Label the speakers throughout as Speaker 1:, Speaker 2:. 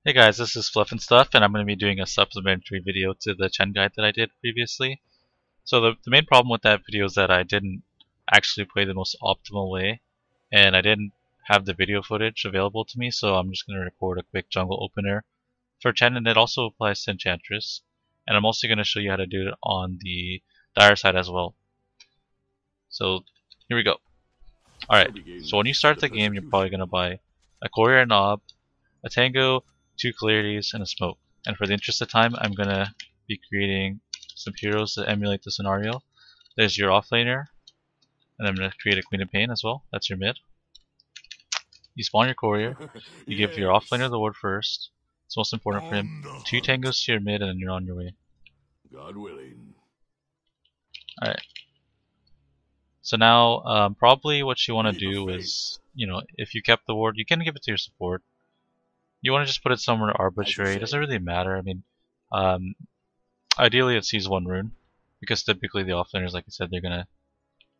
Speaker 1: Hey guys, this is Fluff and Stuff, and I'm going to be doing a supplementary video to the Chen guide that I did previously. So the main problem with that video is that I didn't actually play the most optimal way, and I didn't have the video footage available to me, so I'm just going to record a quick jungle opener for Chen, and it also applies to Enchantress. And I'm also going to show you how to do it on the dire side as well. So here we go. Alright, so when you start the game, you're probably going to buy a courier knob, a tango, 2 clarities, and a smoke. And for the interest of time, I'm gonna be creating some heroes to emulate the scenario. There's your offlaner, and I'm gonna create a Queen of Pain as well. That's your mid. You spawn your courier. You give your offlaner the ward first. It's most important for him. 2 tangos to your mid, and then you're on your way.
Speaker 2: God willing.
Speaker 1: Alright. So now, probably what you want to do is, if you kept the ward, you can give it to your support. You want to just put it somewhere arbitrary. It doesn't really matter. I mean, ideally it sees 1 rune, because typically the offlaners, like I said, they're gonna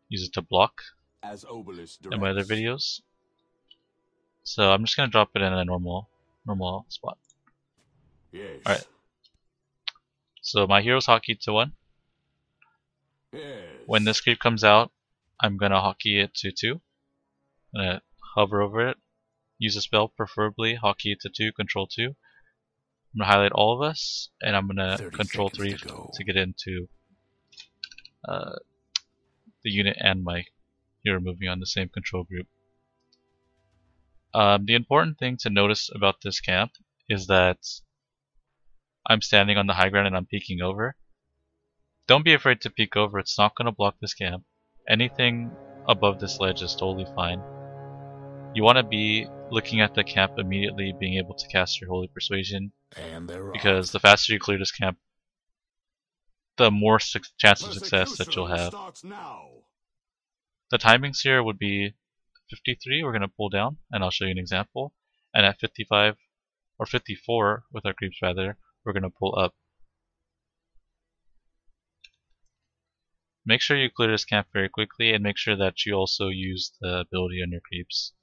Speaker 1: use it to block in my other videos. So I'm just gonna drop it in a normal spot.
Speaker 2: Yes.
Speaker 1: Alright. So my hero's hockeyed to 1.
Speaker 2: Yes.
Speaker 1: When this creep comes out, I'm gonna hockey it to 2. I'm gonna hover over it. Use a spell, preferably hockey it to 2, control 2. I'm gonna highlight all of us, and I'm gonna control 3 to get into the unit and my hero moving on the same control group. The important thing to notice about this camp is that I'm standing on the high ground and I'm peeking over. Don't be afraid to peek over, it's not going to block this camp. Anything above this ledge is totally fine. You want to be looking at the camp immediately, being able to cast your Holy Persuasion, because the faster you clear this camp, the more chance of success that you'll have. The timings here would be 53, we're going to pull down, and I'll show you an example. And at 55, or 54, with our creeps rather, we're going to pull up. Make sure you clear this camp very quickly, and make sure that you also use the ability on your creeps.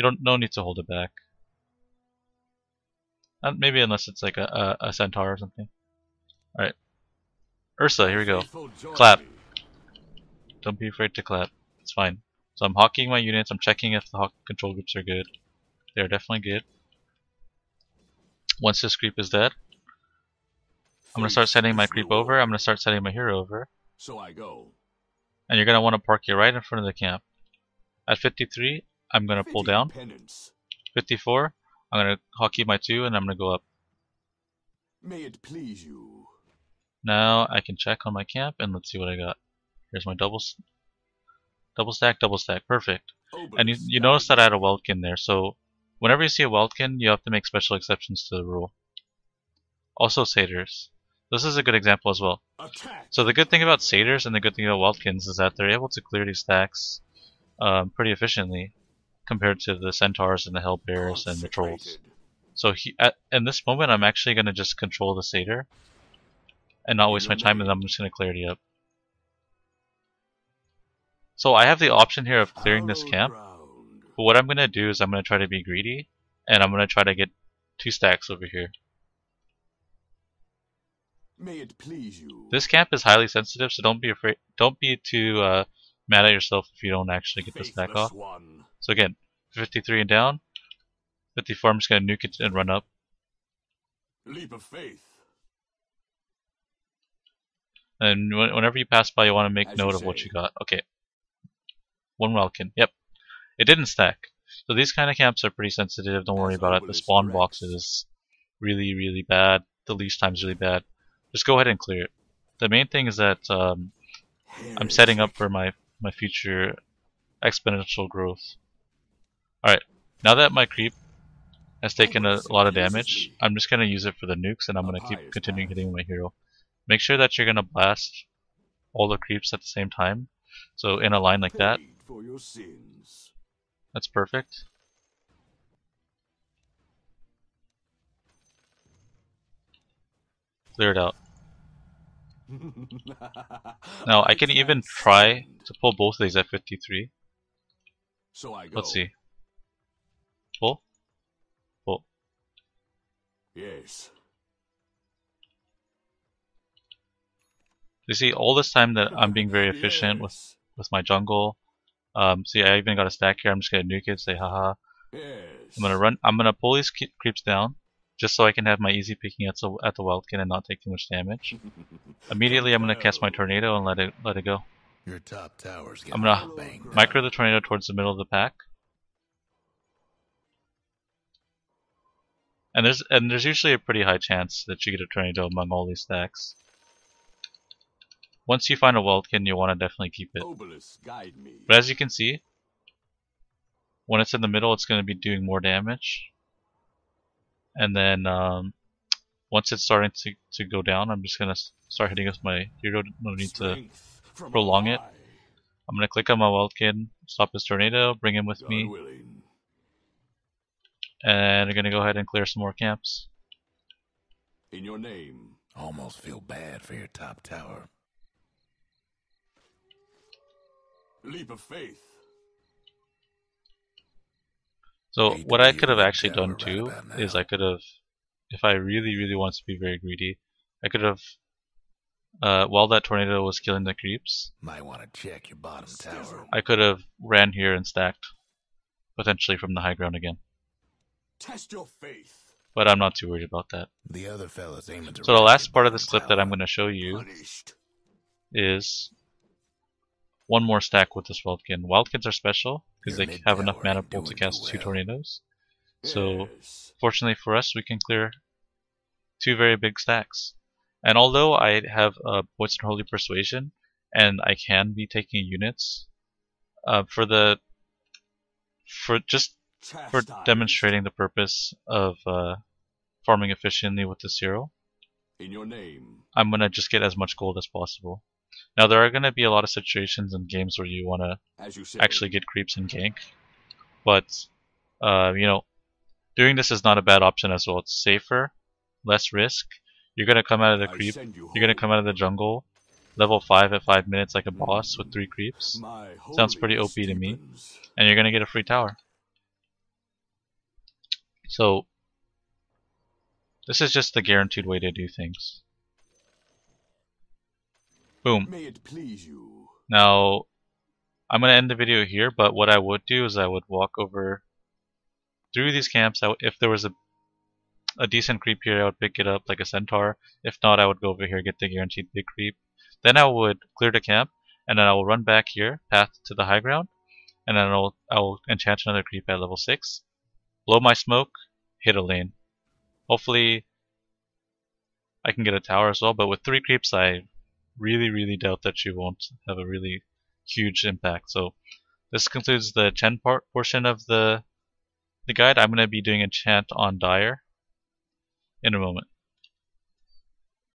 Speaker 1: No need to hold it back. Maybe unless it's like a centaur or something. Alright. Ursa, here we go. Clap. Don't be afraid to clap. It's fine. So I'm hockeying my units. I'm checking if the control groups are good. They're definitely good. Once this creep is dead, I'm going to start sending my creep over. I'm going to start sending my hero over.
Speaker 2: So I go.
Speaker 1: And you're going to want to park it right in front of the camp. At 53, I'm going to pull down. 54, I'm going to hockey my 2 and I'm going to go up.
Speaker 2: May it please you.
Speaker 1: Now I can check on my camp and let's see what I got. Here's my double stack, perfect. And you notice that I had a Weltkin there, so whenever you see a Weltkin, you have to make special exceptions to the rule. Also satyrs. This is a good example as well. So the good thing about satyrs and the good thing about Weltkins is that they're able to clear these stacks pretty efficiently compared to the centaurs and the hellbears and the trolls. So in this moment, I'm actually going to just control the satyr and not waste my time, and I'm just going to clarity up. So I have the option here of clearing this camp, but what I'm going to do is I'm going to try to be greedy, and I'm going to try to get 2 stacks over here.
Speaker 2: May it please you.
Speaker 1: This camp is highly sensitive, so don't be afraid. Don't be too mad at yourself if you don't actually get the stack off. So again, 53 and down. 54, I'm just going to nuke it and run up.
Speaker 2: Leap of faith.
Speaker 1: And whenever you pass by, you want to make note of what you got. Okay. 1 Welkin. Yep. It didn't stack. So these kind of camps are pretty sensitive. Don't worry about it. The spawn box is really, really bad. The leash time is really bad. Just go ahead and clear it. The main thing is that I'm setting up for my future exponential growth. Alright. Now that my creep has taken a lot of damage, I'm just going to use it for the nukes, and I'm going to keep continuing hitting my hero. Make sure that you're going to blast all the creeps at the same time. So in a line like that. That's perfect. Clear it out. Now I can even try to pull both of these at 53. Let's see. Pull. Pull.
Speaker 2: Yes.
Speaker 1: You see, all this time that I'm being very efficient
Speaker 2: Yes.
Speaker 1: with my jungle. See, I even got a stack here. I'm just gonna nuke it, say haha.
Speaker 2: Yes.
Speaker 1: I'm gonna pull these creeps down, just so I can have my easy picking at the wildkin and not take too much damage. Immediately, I'm gonna cast my tornado and let it go.
Speaker 3: Your top tower's
Speaker 1: I'm
Speaker 3: getting
Speaker 1: gonna
Speaker 3: banged
Speaker 1: micro
Speaker 3: up.
Speaker 1: the tornado towards the middle of the pack. And there's usually a pretty high chance that you get a tornado among all these stacks. Once you find a wildkin, you want to definitely keep it.
Speaker 2: Obelisk, guide me.
Speaker 1: But as you can see, when it's in the middle, it's going to be doing more damage. And then once it's starting to go down, I'm just going to start hitting with my hero. No need to prolong it. I'm going to click on my wildkin, stop his tornado, bring him with me.
Speaker 2: Willing.
Speaker 1: And I'm going to go ahead and clear some more camps.
Speaker 2: In your name.
Speaker 3: Almost feel bad for your top tower.
Speaker 2: Leap of faith.
Speaker 1: So
Speaker 3: Hate to
Speaker 1: what I
Speaker 3: be
Speaker 1: could have
Speaker 3: your
Speaker 1: actually
Speaker 3: tower
Speaker 1: done
Speaker 3: right
Speaker 1: too
Speaker 3: about now.
Speaker 1: is I could have, if I really wanted to be very greedy, I could have, while that tornado was killing the creeps,
Speaker 3: Might want to check your bottom tower.
Speaker 1: I could have ran here and stacked, potentially from the high ground again.
Speaker 2: Test your faith.
Speaker 1: But I'm not too worried about that.
Speaker 3: The other fella's aiming to
Speaker 1: So the
Speaker 3: wreck
Speaker 1: last
Speaker 3: your
Speaker 1: part of
Speaker 3: bottom
Speaker 1: this clip that
Speaker 3: tower.
Speaker 1: I'm going to show you
Speaker 2: Punished.
Speaker 1: is one more stack with this wildkin. Wildkins are special because
Speaker 3: Your
Speaker 1: they
Speaker 3: mid
Speaker 1: have enough
Speaker 3: tower
Speaker 1: mana
Speaker 3: ain't
Speaker 1: pool to
Speaker 3: doing
Speaker 1: cast
Speaker 3: too
Speaker 1: 2
Speaker 3: well.
Speaker 1: tornadoes. So
Speaker 2: Yes.
Speaker 1: fortunately for us, we can clear 2 very big stacks. And although I have a Poison Holy Persuasion, and I can be taking units, for
Speaker 2: Chastised.
Speaker 1: demonstrating the purpose of farming efficiently with the hero,
Speaker 2: In your name.
Speaker 1: I'm gonna just get as much gold as possible. Now there are gonna be a lot of situations in games where you wanna
Speaker 2: As you say.
Speaker 1: actually get creeps and gank, but you know, doing this is not a bad option as well. It's safer, less risk. You're gonna come out of the
Speaker 2: I
Speaker 1: creep.
Speaker 2: send you
Speaker 1: You're gonna
Speaker 2: home.
Speaker 1: come out of the jungle, level 5 at 5 minutes like a boss with 3 creeps.
Speaker 2: My
Speaker 1: Sounds pretty
Speaker 2: holiness
Speaker 1: OP to me.
Speaker 2: deepens.
Speaker 1: And you're gonna get a free tower. So this is just the guaranteed way to do things. Boom.
Speaker 2: May it please you.
Speaker 1: Now I'm gonna end the video here, but what I would do is I would walk over through these camps. If there was a decent creep here, I would pick it up like a centaur. If not, I would go over here, get the guaranteed big creep. Then I would clear the camp, and then I will run back here, path to the high ground, and then I will enchant another creep at level 6, blow my smoke, hit a lane. Hopefully I can get a tower as well, but with 3 creeps I really doubt that you won't have a really huge impact. So this concludes the Chen portion of the guide. I'm going to be doing enchant on Dire in a moment.